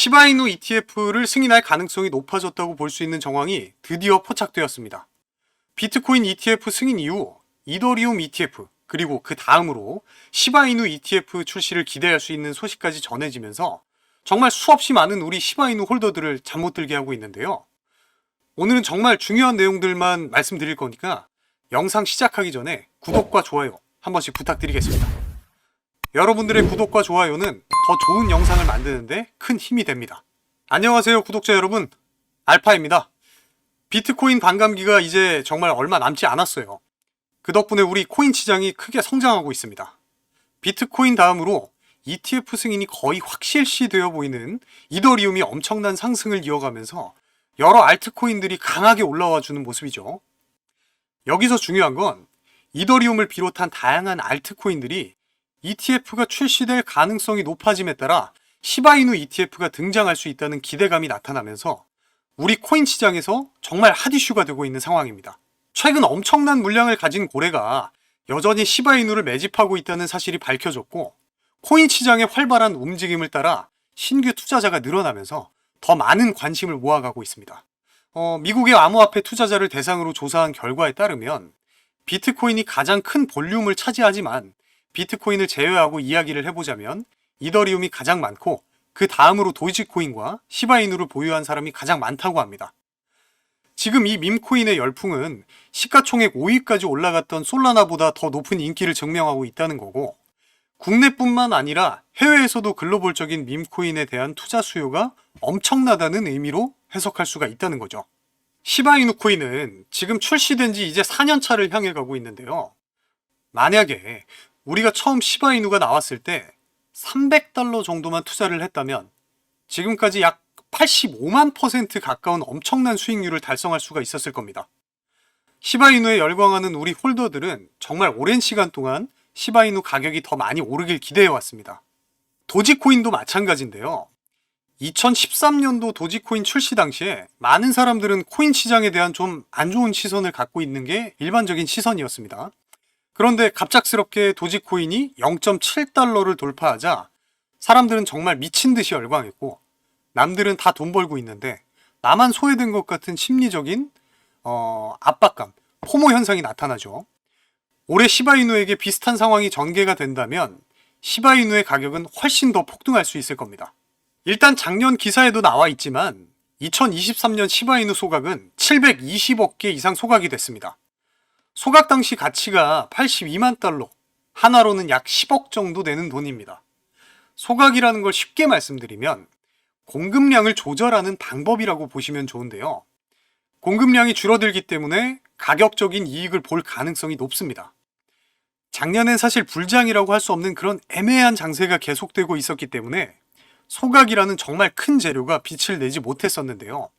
시바이누 ETF를 승인할 가능성이 높아졌다고 볼 수 있는 정황이 드디어 포착되었습니다. 비트코인 ETF 승인 이후 이더리움 ETF 그리고 그 다음으로 시바이누 ETF 출시를 기대할 수 있는 소식까지 전해지면서 정말 수없이 많은 우리 시바이누 홀더들을 잠 못 들게 하고 있는데요. 오늘은 정말 중요한 내용들만 말씀드릴 거니까 영상 시작하기 전에 구독과 좋아요 한 번씩 부탁드리겠습니다. 여러분들의 구독과 좋아요는 더 좋은 영상을 만드는데 큰 힘이 됩니다. 안녕하세요 구독자 여러분, 알파입니다. 비트코인 반감기가 이제 정말 얼마 남지 않았어요. 그 덕분에 우리 코인 시장이 크게 성장하고 있습니다. 비트코인 다음으로 ETF 승인이 거의 확실시 되어 보이는 이더리움이 엄청난 상승을 이어가면서 여러 알트코인들이 강하게 올라와 주는 모습이죠. 여기서 중요한 건 이더리움을 비롯한 다양한 알트코인들이 ETF가 출시될 가능성이 높아짐에 따라 시바이누 ETF가 등장할 수 있다는 기대감이 나타나면서 우리 코인 시장에서 정말 핫이슈가 되고 있는 상황입니다. 최근 엄청난 물량을 가진 고래가 여전히 시바이누를 매집하고 있다는 사실이 밝혀졌고, 코인 시장의 활발한 움직임을 따라 신규 투자자가 늘어나면서 더 많은 관심을 모아가고 있습니다. 미국의 암호화폐 투자자를 대상으로 조사한 결과에 따르면 비트코인이 가장 큰 볼륨을 차지하지만 비트코인을 제외하고 이야기를 해보자면 이더리움이 가장 많고 그 다음으로 도지코인과 시바이누를 보유한 사람이 가장 많다고 합니다. 지금 이 밈코인의 열풍은 시가총액 5위까지 올라갔던 솔라나보다 더 높은 인기를 증명하고 있다는 거고, 국내뿐만 아니라 해외에서도 글로벌적인 밈코인에 대한 투자 수요가 엄청나다는 의미로 해석할 수가 있다는 거죠. 시바이누 코인은 지금 출시된 지 이제 4년 차를 향해 가고 있는데요. 만약에 우리가 처음 시바이누가 나왔을 때 $300 정도만 투자를 했다면 지금까지 약 85만 % 가까운 엄청난 수익률을 달성할 수가 있었을 겁니다. 시바이누에 열광하는 우리 홀더들은 정말 오랜 시간 동안 시바이누 가격이 더 많이 오르길 기대해 왔습니다. 도지코인도 마찬가지인데요. 2013년도 도지코인 출시 당시에 많은 사람들은 코인 시장에 대한 좀 안 좋은 시선을 갖고 있는 게 일반적인 시선이었습니다. 그런데 갑작스럽게 도지코인이 $0.7를 돌파하자 사람들은 정말 미친 듯이 열광했고, 남들은 다 돈 벌고 있는데 나만 소외된 것 같은 심리적인 압박감, 포모 현상이 나타나죠. 올해 시바이누에게 비슷한 상황이 전개가 된다면 시바이누의 가격은 훨씬 더 폭등할 수 있을 겁니다. 일단 작년 기사에도 나와 있지만 2023년 시바이누 소각은 720억 개 이상 소각이 됐습니다. 소각 당시 가치가 $82만, 하나로는 약 10억 정도 되는 돈입니다. 소각이라는 걸 쉽게 말씀드리면 공급량을 조절하는 방법이라고 보시면 좋은데요. 공급량이 줄어들기 때문에 가격적인 이익을 볼 가능성이 높습니다. 작년엔 사실 불장이라고 할 수 없는 그런 애매한 장세가 계속되고 있었기 때문에 소각이라는 정말 큰 재료가 빛을 내지 못했었는데요.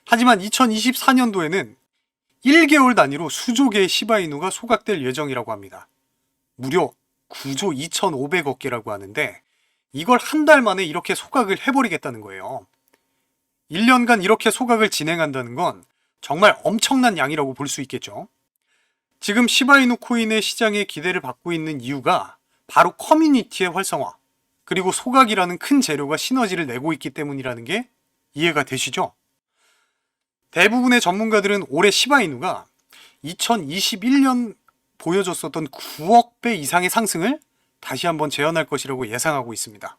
하지만 2024년도에는 1개월 단위로 수조 개의 시바이누가 소각될 예정이라고 합니다. 무려 9조 2,500억 개라고 하는데 이걸 한 달 만에 이렇게 소각을 해버리겠다는 거예요. 1년간 이렇게 소각을 진행한다는 건 정말 엄청난 양이라고 볼 수 있겠죠. 지금 시바이누 코인의 시장에 기대를 받고 있는 이유가 바로 커뮤니티의 활성화, 그리고 소각이라는 큰 재료가 시너지를 내고 있기 때문이라는 게 이해가 되시죠? 대부분의 전문가들은 올해 시바이누가 2021년 보여줬었던 9억 배 이상의 상승을 다시 한번 재현할 것이라고 예상하고 있습니다.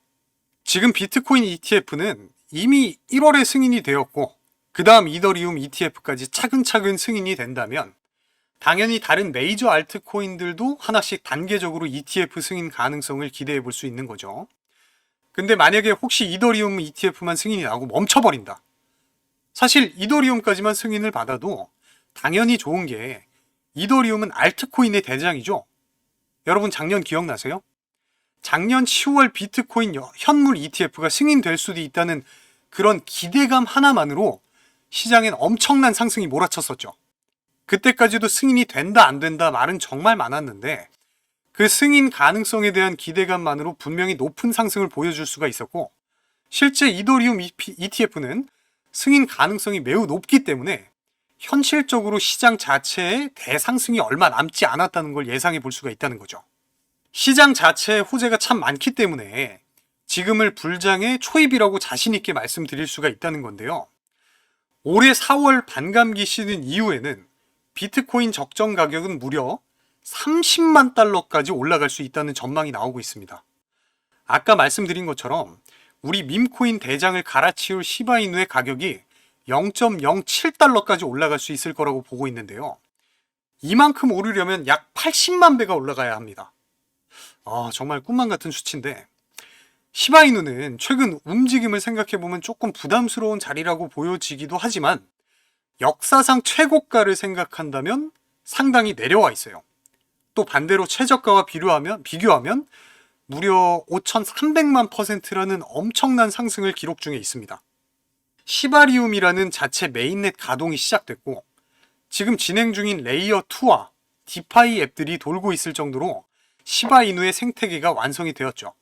지금 비트코인 ETF는 이미 1월에 승인이 되었고, 그 다음 이더리움 ETF까지 차근차근 승인이 된다면 당연히 다른 메이저 알트코인들도 하나씩 단계적으로 ETF 승인 가능성을 기대해 볼 수 있는 거죠. 근데 만약에 혹시 이더리움 ETF만 승인이 나고 멈춰버린다. 사실 이더리움까지만 승인을 받아도 당연히 좋은 게 이더리움은 알트코인의 대장이죠. 여러분 작년 기억나세요? 작년 10월 비트코인 현물 ETF가 승인될 수도 있다는 그런 기대감 하나만으로 시장엔 엄청난 상승이 몰아쳤었죠. 그때까지도 승인이 된다 안 된다 말은 정말 많았는데 그 승인 가능성에 대한 기대감만으로 분명히 높은 상승을 보여줄 수가 있었고, 실제 이더리움 ETF는 승인 가능성이 매우 높기 때문에 현실적으로 시장 자체의 대상승이 얼마 남지 않았다는 걸 예상해 볼 수가 있다는 거죠. 시장 자체에 호재가 참 많기 때문에 지금을 불장의 초입이라고 자신있게 말씀드릴 수가 있다는 건데요. 올해 4월 반감기 시즌 이후에는 비트코인 적정 가격은 무려 30만 달러까지 올라갈 수 있다는 전망이 나오고 있습니다. 아까 말씀드린 것처럼 우리 밈코인 대장을 갈아치울 시바이누의 가격이 0.07달러까지 올라갈 수 있을 거라고 보고 있는데요. 이만큼 오르려면 약 80만 배가 올라가야 합니다. 정말 꿈만 같은 수치인데, 시바이누는 최근 움직임을 생각해보면 조금 부담스러운 자리라고 보여지기도 하지만 역사상 최고가를 생각한다면 상당히 내려와 있어요. 또 반대로 최저가와 비교하면 무려 5,300만 %라는 엄청난 상승을 기록 중에 있습니다. 시바리움이라는 자체 메인넷 가동이 시작됐고 지금 진행 중인 레이어 2와 디파이 앱들이 돌고 있을 정도로 시바이누의 생태계가 완성이 되었죠.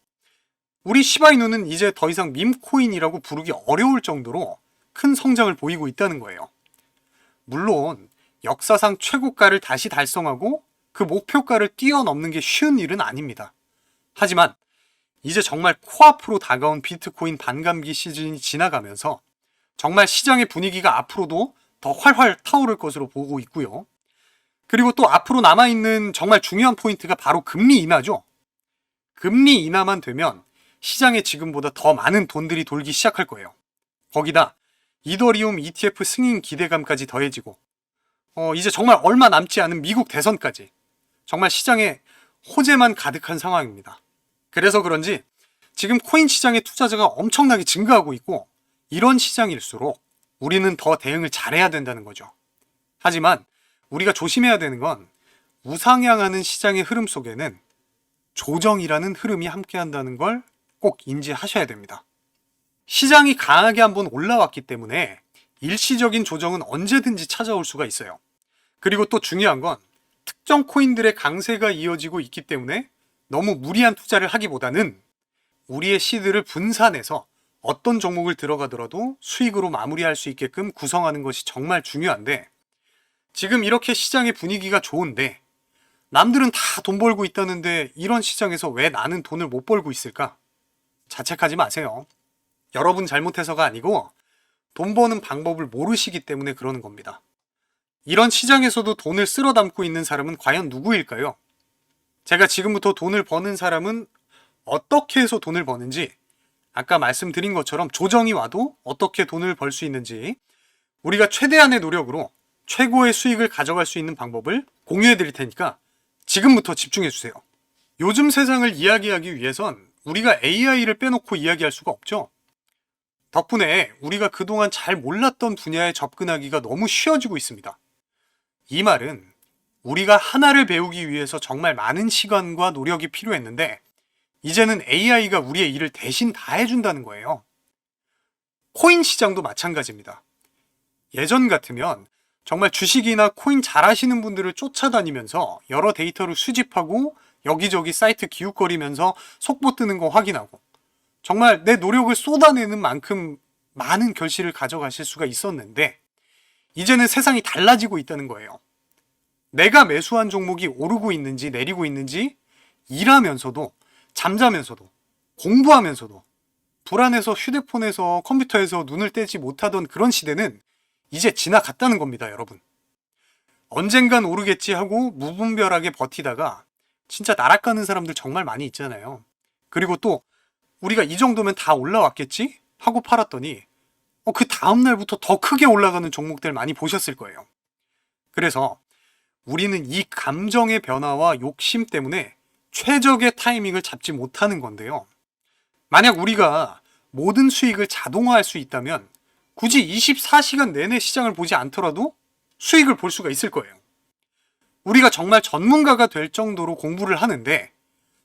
우리 시바이누는 이제 더 이상 밈코인이라고 부르기 어려울 정도로 큰 성장을 보이고 있다는 거예요. 물론 역사상 최고가를 다시 달성하고 그 목표가를 뛰어넘는 게 쉬운 일은 아닙니다. 하지만 이제 정말 코앞으로 다가온 비트코인 반감기 시즌이 지나가면서 정말 시장의 분위기가 앞으로도 더 활활 타오를 것으로 보고 있고요. 그리고 또 앞으로 남아있는 정말 중요한 포인트가 바로 금리 인하죠. 금리 인하만 되면 시장에 지금보다 더 많은 돈들이 돌기 시작할 거예요. 거기다 이더리움 ETF 승인 기대감까지 더해지고 이제 정말 얼마 남지 않은 미국 대선까지 정말 시장에 호재만 가득한 상황입니다. 그래서 그런지 지금 코인 시장의 투자자가 엄청나게 증가하고 있고 이런 시장일수록 우리는 더 대응을 잘해야 된다는 거죠. 하지만 우리가 조심해야 되는 건 우상향하는 시장의 흐름 속에는 조정이라는 흐름이 함께한다는 걸 꼭 인지하셔야 됩니다. 시장이 강하게 한번 올라왔기 때문에 일시적인 조정은 언제든지 찾아올 수가 있어요. 그리고 또 중요한 건 특정 코인들의 강세가 이어지고 있기 때문에 너무 무리한 투자를 하기보다는 우리의 시드를 분산해서 어떤 종목을 들어가더라도 수익으로 마무리할 수 있게끔 구성하는 것이 정말 중요한데, 지금 이렇게 시장의 분위기가 좋은데 남들은 다 돈 벌고 있다는데 이런 시장에서 왜 나는 돈을 못 벌고 있을까? 자책하지 마세요. 여러분 잘못해서가 아니고 돈 버는 방법을 모르시기 때문에 그러는 겁니다. 이런 시장에서도 돈을 쓸어 담고 있는 사람은 과연 누구일까요? 제가 지금부터 돈을 버는 사람은 어떻게 해서 돈을 버는지, 아까 말씀드린 것처럼 조정이 와도 어떻게 돈을 벌 수 있는지, 우리가 최대한의 노력으로 최고의 수익을 가져갈 수 있는 방법을 공유해 드릴 테니까 지금부터 집중해 주세요. 요즘 세상을 이야기하기 위해선 우리가 AI를 빼놓고 이야기할 수가 없죠. 덕분에 우리가 그동안 잘 몰랐던 분야에 접근하기가 너무 쉬워지고 있습니다. 이 말은 우리가 하나를 배우기 위해서 정말 많은 시간과 노력이 필요했는데 이제는 AI가 우리의 일을 대신 다 해준다는 거예요. 코인 시장도 마찬가지입니다. 예전 같으면 정말 주식이나 코인 잘 하시는 분들을 쫓아다니면서 여러 데이터를 수집하고 여기저기 사이트 기웃거리면서 속보 뜨는 거 확인하고 정말 내 노력을 쏟아내는 만큼 많은 결실을 가져가실 수가 있었는데 이제는 세상이 달라지고 있다는 거예요. 내가 매수한 종목이 오르고 있는지 내리고 있는지 일하면서도 잠자면서도 공부하면서도 불안해서 휴대폰에서 컴퓨터에서 눈을 떼지 못하던 그런 시대는 이제 지나갔다는 겁니다, 여러분. 언젠간 오르겠지 하고 무분별하게 버티다가 진짜 날아가는 사람들 정말 많이 있잖아요. 그리고 또 우리가 이 정도면 다 올라왔겠지 하고 팔았더니 그 다음날부터 더 크게 올라가는 종목들 많이 보셨을 거예요. 그래서 우리는 이 감정의 변화와 욕심 때문에 최적의 타이밍을 잡지 못하는 건데요. 만약 우리가 모든 수익을 자동화할 수 있다면 굳이 24시간 내내 시장을 보지 않더라도 수익을 볼 수가 있을 거예요. 우리가 정말 전문가가 될 정도로 공부를 하는데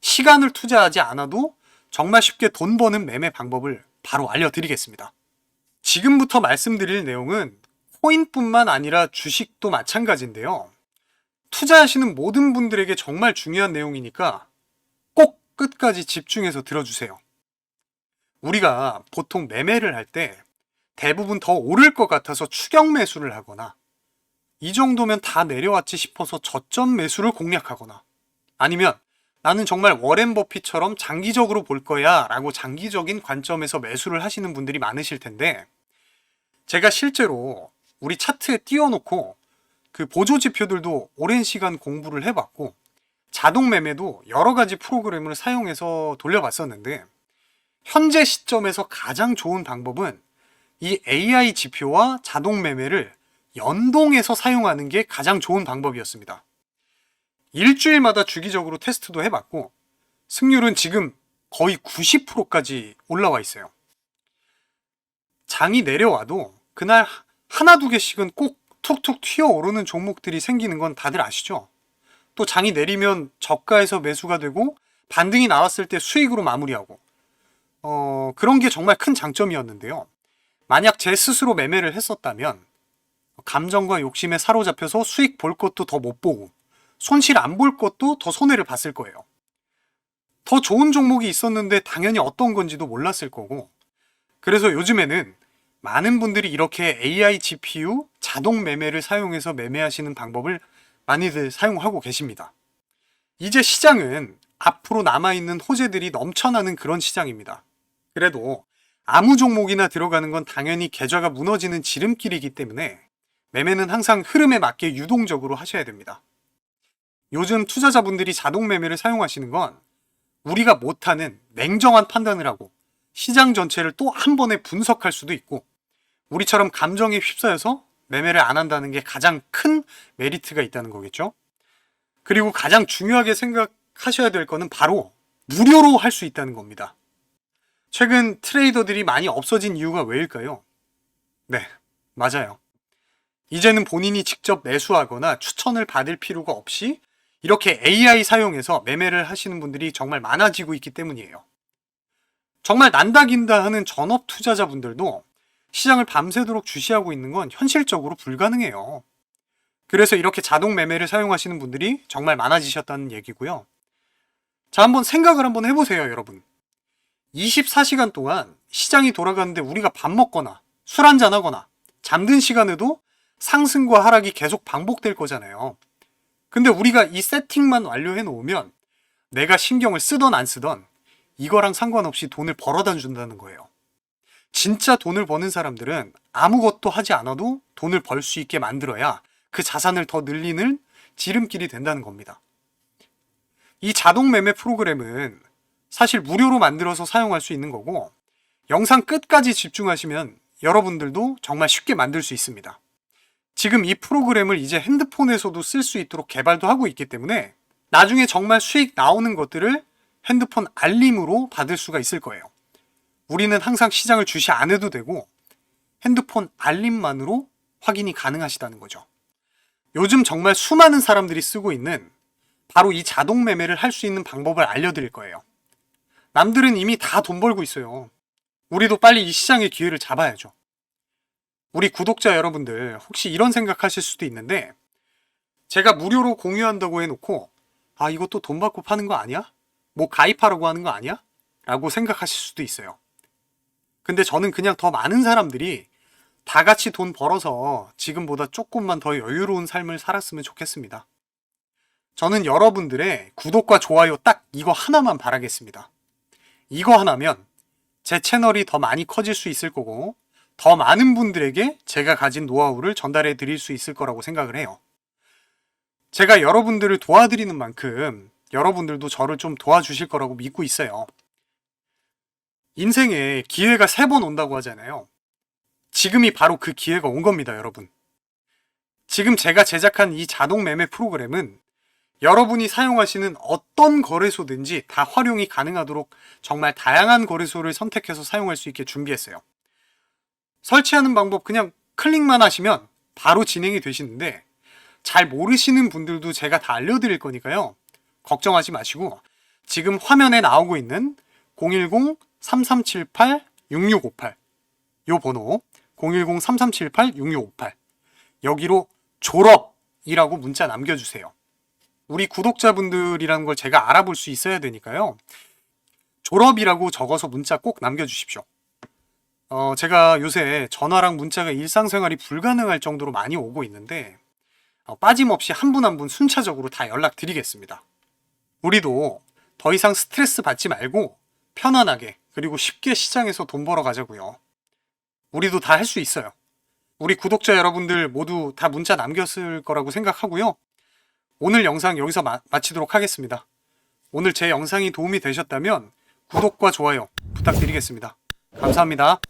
시간을 투자하지 않아도 정말 쉽게 돈 버는 매매 방법을 바로 알려드리겠습니다. 지금부터 말씀드릴 내용은 코인뿐만 아니라 주식도 마찬가지인데요. 투자하시는 모든 분들에게 정말 중요한 내용이니까 꼭 끝까지 집중해서 들어주세요. 우리가 보통 매매를 할 때 대부분 더 오를 것 같아서 추격 매수를 하거나 이 정도면 다 내려왔지 싶어서 저점 매수를 공략하거나 아니면 나는 정말 워렌 버핏처럼 장기적으로 볼 거야 라고 장기적인 관점에서 매수를 하시는 분들이 많으실 텐데, 제가 실제로 우리 차트에 띄워놓고 그 보조 지표들도 오랜 시간 공부를 해봤고, 자동 매매도 여러 가지 프로그램을 사용해서 돌려봤었는데, 현재 시점에서 가장 좋은 방법은 이 AI 지표와 자동 매매를 연동해서 사용하는 게 가장 좋은 방법이었습니다. 일주일마다 주기적으로 테스트도 해봤고, 승률은 지금 거의 90%까지 올라와 있어요. 장이 내려와도 그날 하나 두 개씩은 꼭 툭툭 튀어오르는 종목들이 생기는 건 다들 아시죠? 또 장이 내리면 저가에서 매수가 되고 반등이 나왔을 때 수익으로 마무리하고, 그런 게 정말 큰 장점이었는데요. 만약 제 스스로 매매를 했었다면 감정과 욕심에 사로잡혀서 수익 볼 것도 더 못 보고 손실 안 볼 것도 더 손해를 봤을 거예요. 더 좋은 종목이 있었는데 당연히 어떤 건지도 몰랐을 거고, 그래서 요즘에는 많은 분들이 이렇게 AI GPU 자동 매매를 사용해서 매매하시는 방법을 많이들 사용하고 계십니다. 이제 시장은 앞으로 남아있는 호재들이 넘쳐나는 그런 시장입니다. 그래도 아무 종목이나 들어가는 건 당연히 계좌가 무너지는 지름길이기 때문에 매매는 항상 흐름에 맞게 유동적으로 하셔야 됩니다. 요즘 투자자분들이 자동 매매를 사용하시는 건 우리가 못하는 냉정한 판단을 하고 시장 전체를 또 한 번에 분석할 수도 있고, 우리처럼 감정에 휩싸여서 매매를 안 한다는 게 가장 큰 메리트가 있다는 거겠죠. 그리고 가장 중요하게 생각하셔야 될 거는 바로 무료로 할 수 있다는 겁니다. 최근 트레이더들이 많이 없어진 이유가 왜일까요? 네, 맞아요. 이제는 본인이 직접 매수하거나 추천을 받을 필요가 없이 이렇게 AI 사용해서 매매를 하시는 분들이 정말 많아지고 있기 때문이에요. 정말 난다긴다 하는 전업 투자자분들도 시장을 밤새도록 주시하고 있는 건 현실적으로 불가능해요. 그래서 이렇게 자동 매매를 사용하시는 분들이 정말 많아지셨다는 얘기고요. 자, 한번 생각을 한번 해보세요, 여러분. 24시간 동안 시장이 돌아가는데 우리가 밥 먹거나 술 한잔 하거나 잠든 시간에도 상승과 하락이 계속 반복될 거잖아요. 근데 우리가 이 세팅만 완료해 놓으면 내가 신경을 쓰던 안 쓰던 이거랑 상관없이 돈을 벌어다 준다는 거예요. 진짜 돈을 버는 사람들은 아무것도 하지 않아도 돈을 벌 수 있게 만들어야 그 자산을 더 늘리는 지름길이 된다는 겁니다. 이 자동 매매 프로그램은 사실 무료로 만들어서 사용할 수 있는 거고, 영상 끝까지 집중하시면 여러분들도 정말 쉽게 만들 수 있습니다. 지금 이 프로그램을 이제 핸드폰에서도 쓸 수 있도록 개발도 하고 있기 때문에 나중에 정말 수익 나오는 것들을 핸드폰 알림으로 받을 수가 있을 거예요. 우리는 항상 시장을 주시 안 해도 되고 핸드폰 알림만으로 확인이 가능하시다는 거죠. 요즘 정말 수많은 사람들이 쓰고 있는 바로 이 자동 매매를 할 수 있는 방법을 알려드릴 거예요. 남들은 이미 다 돈 벌고 있어요. 우리도 빨리 이 시장의 기회를 잡아야죠. 우리 구독자 여러분들 혹시 이런 생각하실 수도 있는데, 제가 무료로 공유한다고 해놓고 아, 이것도 돈 받고 파는 거 아니야? 뭐 가입하라고 하는 거 아니야? 라고 생각하실 수도 있어요. 근데 저는 그냥 더 많은 사람들이 다 같이 돈 벌어서 지금보다 조금만 더 여유로운 삶을 살았으면 좋겠습니다. 저는 여러분들의 구독과 좋아요 딱 이거 하나만 바라겠습니다. 이거 하나면 제 채널이 더 많이 커질 수 있을 거고, 더 많은 분들에게 제가 가진 노하우를 전달해 드릴 수 있을 거라고 생각을 해요. 제가 여러분들을 도와드리는 만큼 여러분들도 저를 좀 도와주실 거라고 믿고 있어요. 인생에 기회가 3번 온다고 하잖아요. 지금이 바로 그 기회가 온 겁니다, 여러분. 지금 제가 제작한 이 자동 매매 프로그램은 여러분이 사용하시는 어떤 거래소든지 다 활용이 가능하도록 정말 다양한 거래소를 선택해서 사용할 수 있게 준비했어요. 설치하는 방법 그냥 클릭만 하시면 바로 진행이 되시는데, 잘 모르시는 분들도 제가 다 알려드릴 거니까요. 걱정하지 마시고 지금 화면에 나오고 있는 010-3378-6658 요 번호 010-3378-6658 여기로 졸업이라고 문자 남겨주세요. 우리 구독자분들이라는 걸 제가 알아볼 수 있어야 되니까요. 졸업이라고 적어서 문자 꼭 남겨주십시오. 제가 요새 전화랑 문자가 일상생활이 불가능할 정도로 많이 오고 있는데 빠짐없이 한 분 한 분 순차적으로 다 연락드리겠습니다. 우리도 더 이상 스트레스 받지 말고 편안하게 그리고 쉽게 시장에서 돈 벌어 가자고요. 우리도 다 할 수 있어요. 우리 구독자 여러분들 모두 다 문자 남겼을 거라고 생각하고요. 오늘 영상 여기서 마치도록 하겠습니다. 오늘 제 영상이 도움이 되셨다면 구독과 좋아요 부탁드리겠습니다. 감사합니다.